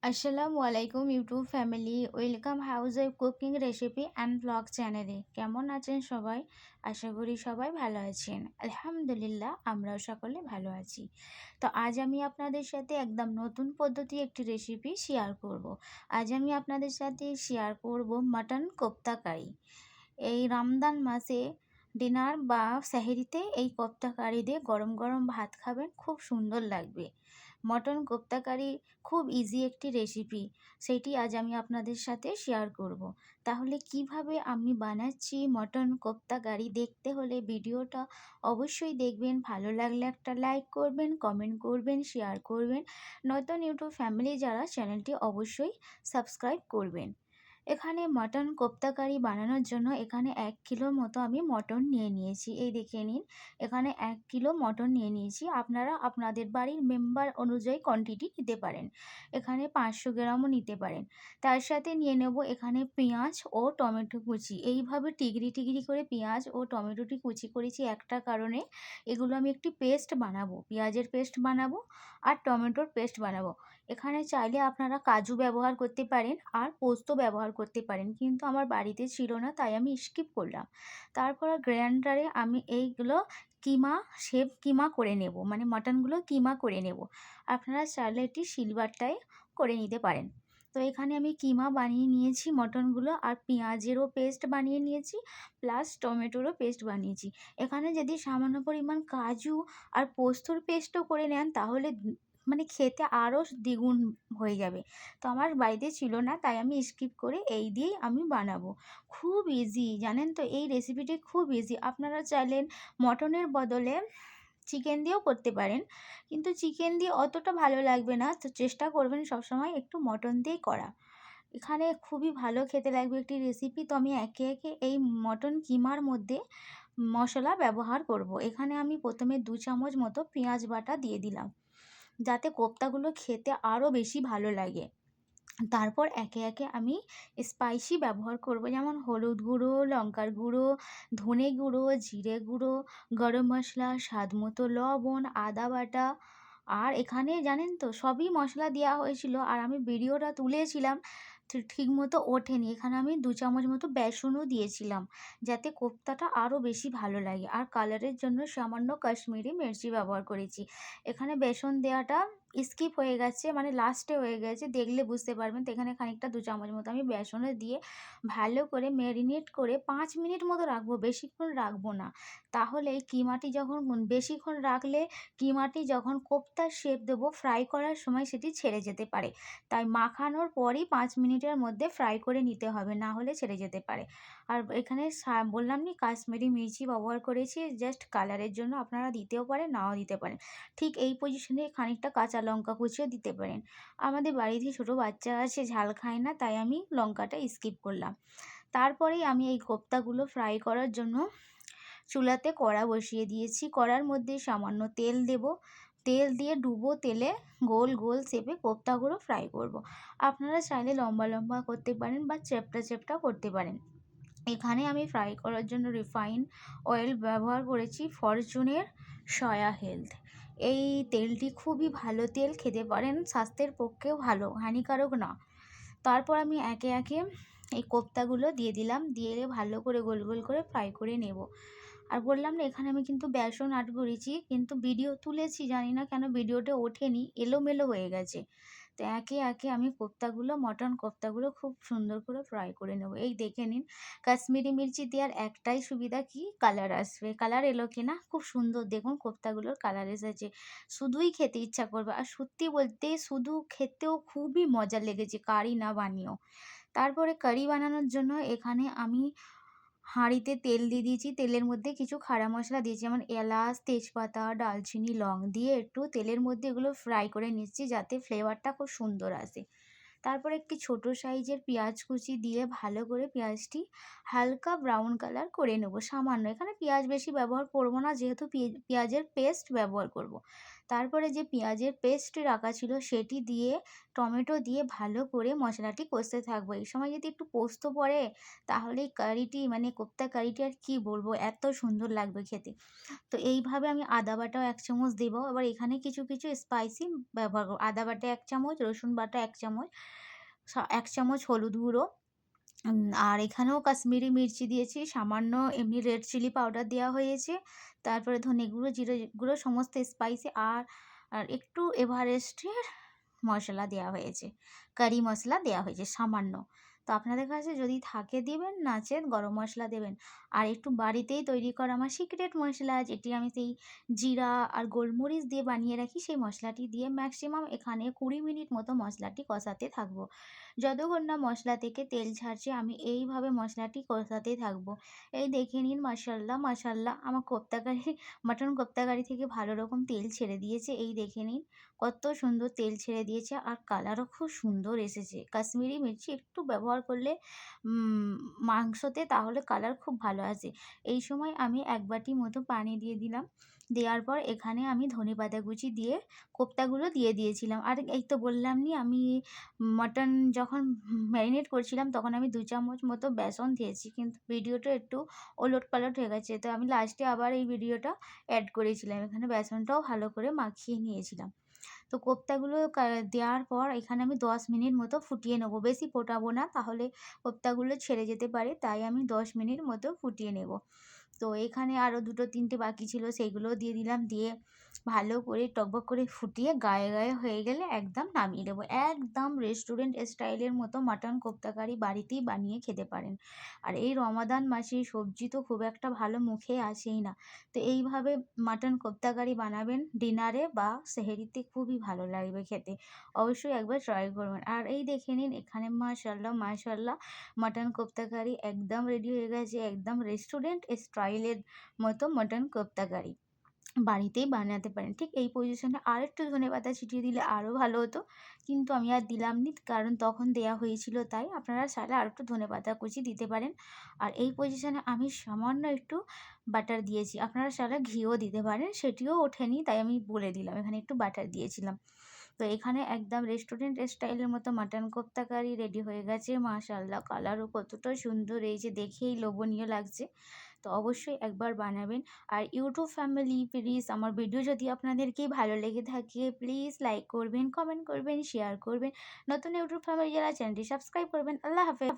আসসালামু আলাইকুম YouTube family, welcome house wife cooking recipe and blog চ্যানেলে। কেমন আছেন সবাই? আশা করি সবাই ভালো আছেন। আলহামদুলিল্লাহ, আমরাও সকলে ভালো আছি। তো আজ আমি আপনাদের সাথে একদম নতুন পদ্ধতি একটি রেসিপি শেয়ার করব। আজ আমি আপনাদের সাথে শেয়ার করব মাটন কোপ্তা কারি। এই রমজান মাসে ডিনার বা সেহরিতে এই কোপ্তা কারি দিয়ে গরম গরম ভাত খাবেন, খুব সুন্দর লাগবে। মটন কোপ্তা কারি খুব ইজি একটি রেসিপি, সেটি আজ আমি আপনাদের সাথে শেয়ার করব। তাহলে কিভাবে আমি বানাচ্ছি মটন কোপ্তা কারি দেখতে হলে ভিডিওটা অবশ্যই দেখবেন। ভালো লাগলে একটা লাইক করবেন, কমেন্ট করবেন, শেয়ার করবেন। নতুন ইউটিউব ফ্যামিলি যারা, চ্যানেলটি অবশ্যই সাবস্ক্রাইব করবেন। এখানে মটন কোপ্তা কারি বানানোর জন্য এখানে 1 কিলোর মতো আমি মটন নিয়ে নিয়েছি। এই দেখে নিন, এখানে 1 কিলো মটন নিয়ে নিয়েছি। আপনারা আপনাদের বাড়ির মেম্বার অনুযায়ী কোয়ান্টিটি নিতে পারেন। এখানে 500 গ্রামও নিতে পারেন। তার সাথে নিয়ে নেব এখানে পেঁয়াজ ও টমেটো কুচি। এইভাবে টিগরি টিগরি করে পেঁয়াজ ও টমেটোটি কুচি করেছি একটা কারণে, এগুলো আমি একটি পেস্ট বানাবো, পেঁয়াজের পেস্ট বানাবো আর টমেটোর পেস্ট বানাবো। এখানে চাইলে আপনারা কাজু ব্যবহার করতে পারেন আর পোস্ত ব্যবহার করতে পারেন, কিন্তু আমার বাড়িতে ছিল না তাই আমি স্কিপ করলাম। তারপর গ্রাইন্ডারে আমি এইগুলো কিমা করে নেব, মানে মাটনগুলো কিমা করে নেব। আপনারা চাইলে এটি শিলবাটায় করে নিতে পারেন। তো এখানে আমি কিমা বানিয়ে নিয়েছি মটনগুলো, আর পেঁয়াজেরও পেস্ট বানিয়ে নিয়েছি, প্লাস টমেটোরও পেস্ট বানিয়েছি। এখানে যদি সামান্য পরিমাণ কাজু আর পোস্তর পেস্টও করে নেন তাহলে মানে খেতে আরও দ্বিগুণ হয়ে যাবে। তো আমার বাড়িতে ছিল না তাই আমি স্কিপ করে এই দিয়েই আমি বানাবো। খুব ইজি, জানেন তো, এই রেসিপিটি খুব ইজি। আপনারা চাইলেন মটনের বদলে চিকেন দিয়েও করতে পারেন, কিন্তু চিকেন দিয়ে অতটা ভালো লাগবে না, তো চেষ্টা করবেন সবসময় একটু মটন দিয়েই করা। এখানে খুবই ভালো খেতে লাগবে একটি রেসিপি। তো আমি একে একে এই মটন কিমার মধ্যে মশলা ব্যবহার করব। এখানে আমি প্রথমে 2 চামচ মতো পেঁয়াজ বাটা দিয়ে দিলাম, যাতে কোপ্তাগুলো খেতে আরও বেশি ভালো লাগে। তারপর একে একে আমি স্পাইসি ব্যবহার করব, যেমন হলুদ গুঁড়ো, লঙ্কার গুঁড়ো, ধনে গুঁড়ো, জিরে গুঁড়ো, গরম মশলা, স্বাদ মতো লবণ, আদা বাটা। আর এখানে জানেন তো সবই মশলা দেওয়া হয়েছিল, আর আমি ভিডিওটা তুলেছিলাম ঠিক মতো ওঠেনি। এখানে আমি 2 চামচ মতো বেসনও দিয়েছিলাম, যাতে কোপ্তাটা আরও বেশি ভালো লাগে। আর কালারের জন্য সামান্য কাশ্মীরি মির্চি ব্যবহার করেছি। এখানে বেসন দেওয়াটা স্কিপ হয়ে গেছে, মানে লাস্টে হয়ে গেছে, দেখলে বুঝতে পারবেন। তো এখানে খানিকটা 2 চামচ মতো আমি বেসনও দিয়ে ভালো করে ম্যারিনেট করে 5 মিনিট মতো রাখবো, বেশিক্ষণ রাখবো না। তাহলে এই কিমাটি যখন বেশিক্ষণ রাখলে কিমাটি যখন কোপ্তার শেপ দেবো ফ্রাই করার সময় সেটি ছেড়ে যেতে পারে। তাই মাখানোর পরই 5 মিনিটের মধ্যে ফ্রাই করে নিতে হবে, না হলে ছেড়ে যেতে পারে। আর এখানে বললাম নি কাশ্মীরি মির্চি ব্যবহার করেছি জাস্ট কালারের জন্য, আপনারা দিতেও পারেন নাও দিতে পারেন। ঠিক এই পজিশনে খানিকটা কাঁচা লঙ্কা কুচিও দিতে পারেন। আমাদের বাড়িতে ছোটো বাচ্চা আছে, ঝাল খায় না, তাই আমি লঙ্কাটা স্কিপ করলাম। তারপরেই আমি এই কোপ্তাগুলো ফ্রাই করার জন্য চুলাতে কড়া বসিয়ে দিয়েছি। কড়ার মধ্যে সামান্য তেল দেব, তেল দিয়ে ডুবো তেলে গোল গোল শেপে কোপ্তাগুলো ফ্রাই করব। আপনারা চাইলে লম্বা লম্বা করতে পারেন বা চ্যাপ্টা চ্যাপ্টা করতে পারেন। এখানে আমি ফ্রাই করার জন্য রিফাইন অয়েল ব্যবহার করেছি, ফরচুনের সয়া হেলথ। এই তেলটি খুবই ভালো তেল, খেতে পারেন, স্বাস্থ্যের পক্ষেও ভালো, হানিকারক না। তারপর আমি একে একে এই কোপ্তাগুলো দিয়ে দিলাম, দিয়ে ভালো করে গোল গোল করে ফ্রাই করে নেব। আর বললাম না এখানে আমি কিন্তু বেসন অ্যাড করেছি, কিন্তু ভিডিও তুলেছি, জানি না কেন ভিডিওটা ওঠেনি, এলোমেলো হয়ে গেছে। তো একে একে আমি মটন কোপ্তাগুলো খুব সুন্দর করে ফ্রাই করে নেব। এই দেখে নিন, কাশ্মীরি মির্চি দেওয়ার একটাই সুবিধা, কি কালার আসবে। কালার এলো কি না, খুব সুন্দর, দেখুন কোপ্তাগুলোর কালার এসেছে। শুধুই খেতে ইচ্ছা করবে, আর সত্যি বলতে শুধু খেতেও খুবই মজা লেগেছে, কারি না বানিয়েও। তারপরে কারি বানানোর জন্য এখানে আমি হাঁড়িতে তেল দিয়ে দিয়েছি, তেলের মধ্যে কিছু খাড়া মশলা দিয়েছি, যেমন এলাচ, তেজপাতা, দালচিনি, লং দিয়ে একটু তেলের মধ্যে এগুলো ফ্রাই করে নিচ্ছি, যাতে ফ্লেভারটা খুব সুন্দর আসে। তারপর একটি ছোট সাইজের পেঁয়াজ কুচি দিয়ে ভালো করে পেঁয়াজটি হালকা ব্রাউন কালার করে নেব, সামান্য। এখানে পেঁয়াজ বেশি ব্যবহার করব না, যেহেতু পেঁয়াজের পেস্ট ব্যবহার করব। তারপরে যে পেঁয়াজের পেস্ট রাখা ছিল সেটি দিয়ে টমেটো দিয়ে ভালো করে মশলাটি কষতে থাকবো। এই সময় যদি একটু পোস্ত পড়ে তাহলে এই কারিটি মানে কোপ্তা কারিটি আর কি বলবো, এত সুন্দর লাগবে খেতে। তো এইভাবে আমি আদা বাটাও ১ চামচ দেবো। এবার এখানে কিছু স্পাইসি ব্যবহার করব। আদা বাটা ১ চামচ, রসুন বাটা ১ চামচ, ১ চামচ হলুদ গুঁড়ো, আর এখানেও কাশ্মীরি মির্চি দিয়েছি, সামান্য এমনি রেড চিলি পাউডার দেওয়া হয়েছে। তারপরে ধনে গুঁড়ো, জিরে গুঁড়ো সমস্ত স্পাইসি আর একটু এভারেস্টের মশলা দেওয়া হয়েছে। কারি মশলা দেওয়া হয়েছে সামান্য। তো আপনাদের কাছে যদি থাকে দিবেন, নাচেত গরম মশলা দেবেন। আর একটু বাড়িতেই তৈরি করা আমার সিক্রেট মশলা, যেটি আমি সেই জিরা আর গোলমরিচ দিয়ে বানিয়ে রাখি, সেই মশলাটি দিয়ে ম্যাক্সিমাম এখানে ২০ মিনিট মতো মশলাটি কষাতে থাকবো। যতক্ষণ না মশলা থেকে তেল ছাড়ছে আমি এইভাবে মশলাটি কষাতে থাকবো। এই দেখে নিন, মাশাআল্লাহ, মাশাআল্লাহ, আমার কোপ্তা কারি মাটন কোপ্তা কারি থেকে ভালো রকম তেল ছেড়ে দিয়েছে। এই দেখে নিন কত সুন্দর তেল ছেড়ে দিয়েছে আর কালারও খুব সুন্দর এসেছে। কাশ্মীরি মির্চি একটু ব্যবহার করলে উম মাংসতে তাহলে কালার খুব ভালো আসে। এই সময় আমি ১ বাটি মতো পানি দিয়ে দিলাম। দেওয়ার পর এখানে আমি ধনেপাতা কুচি দিয়ে কোপ্তাগুলো দিয়ে দিয়েছিলাম। আর এই তো বললামই আমি মাটন যখন ম্যারিনেট করছিলাম তখন আমি ২ চামচ মতো বেসন দিয়েছি। কিন্তু ভিডিওটা একটু ওলটপালট হয়ে গেছে। তো আমি লাস্টে আবার এই ভিডিওটা অ্যাড করেছিলাম। এখানে বেসনটাও ভালো করে মাখিয়ে নিয়েছিলাম। তো কোপ্তাগুলো দেওয়ার পর এখানে আমি ১০ মিনিট মতো ফুটিয়ে নেবো। বেশি ফোটাবো না, তাহলে কোপ্তাগুলো ছেড়ে যেতে পারে। তাই আমি ১০ মিনিট মতো ফুটিয়ে নেব। তো এখানে আরও ২-৩টে বাকি ছিল, সেইগুলোও দিয়ে দিলাম। দিয়ে ভালো করে টকবক করে ফুটিয়ে গায়ে হয়ে গেলে একদম নামিয়ে দেবো। একদম রেস্টুরেন্ট স্টাইলের মতো মাটন কোপ্তা কারি বাড়িতেই বানিয়ে খেতে পারেন। আর এই রমাদান মাসে সবজি তো খুব একটা ভালো মুখে আসেই না। তো এইভাবে মাটন কোপ্তা কারি বানাবেন ডিনারে বা সেহরিতে, খুবই ভালো লাগবে খেতে। অবশ্যই একবার ট্রাই করবেন। আর এই দেখে নিন এখানে মাশাআল্লাহ, মাশাআল্লাহ, মাটন কোপ্তা কারি একদম রেডি হয়ে গেছে। একদম রেস্টুরেন্ট স্টাইলের মতো মাটন কোপ্তা কারি বাড়িতেই বানাতে পারেন। ঠিক এই পজিশনে আরেকটু ধনেপাতা ছিটিয়ে দিলে আরও ভালো হতো। কিন্তু আমি আর দিলাম নি, কারণ তখন দেয়া হয়েছিল তাই। আপনারা চাইলে আরেকটু ধনেপাতা কুচি দিতে পারেন। আর এই পজিশনে আমি সামান্য একটু বাটার দিয়েছি। আপনারা চাইলে ঘিও দিতে পারেন, সেটিও ওঠেনি তাই আমি বলে দিলাম। এখানে একটু বাটার দিয়েছিলাম। তো এখানে একদম রেস্টুরেন্ট স্টাইলের মতো মাটন কোপ্তা কারি রেডি হয়ে গেছে। মাশাআল্লাহ, কালারও কতটা সুন্দর, এই যে দেখেই লোভনীয় লাগছে। তো অবশ্যই একবার বানাবেন। আর ইউটিউব ফ্যামিলি প্লিজ, আমার ভিডিও যদি আপনাদেরকে ভালো লেগে থাকে প্লিজ লাইক করবেন, কমেন্ট করবেন, শেয়ার করবেন। নতুন ইউটিউব ফ্যামিলি যারা চ্যানেলটি সাবস্ক্রাইব করবেন। আল্লাহ হাফেজ।